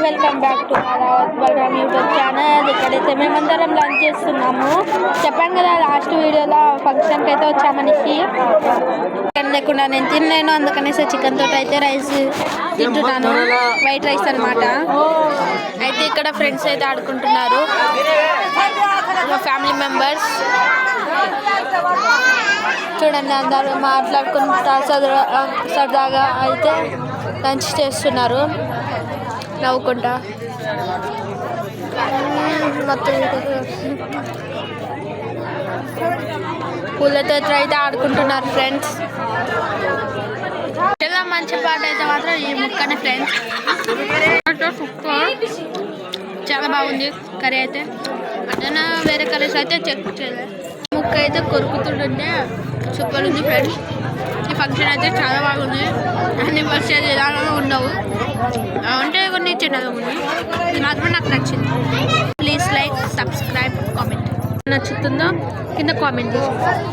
Welcome back to Balaram YouTube channel. ఇక్కడైతే మేమందరం lunch చేస్తున్నాము. చెప్పాను కదా లాస్ట్ వీడియోలో ఫంక్షన్కి అయితే వచ్చామనేసి. చికెన్ లేకుండా నేను తినలేను, అందుకనేసి చికెన్ తోటి అయితే రైస్ తింటున్నాను. వైట్ రైస్ అనమాట. అయితే ఇక్కడ ఫ్రెండ్స్ అయితే ఆడుకుంటున్నారు, ఫ్యామిలీ మెంబర్స్. చూడండి, అందరూ మాట్లాడుకుంటా సరదాగా అయితే లంచ్ చేస్తున్నారు నవ్వుకుంటా. పూలతో అయితే ఆడుకుంటున్నారు ఫ్రెండ్స్. చాలా మంచి పాట అయితే మాత్రం ఈ ముక్కనే ఫ్రెండ్స్. చాలా బాగుంది కర్రీ అయితే. అట్లా వేరే కర్రీస్ అయితే చెక్ చేయలేదు. ముక్క అయితే కొరుకుతుంటే సూపర్ ఉంది ఫ్రెండ్స్. ఈ ఫంక్షన్ అయితే చాలా బాగుంది. అన్ని వర్షాలు ఇలాగే ఉండవు, అంటే కొన్ని చిన్నగా ఉంది. ఇది మాత్రం నాకు నచ్చింది. Please like, subscribe, comment. నచ్చుతుందో కింద కామెంట్ చేసి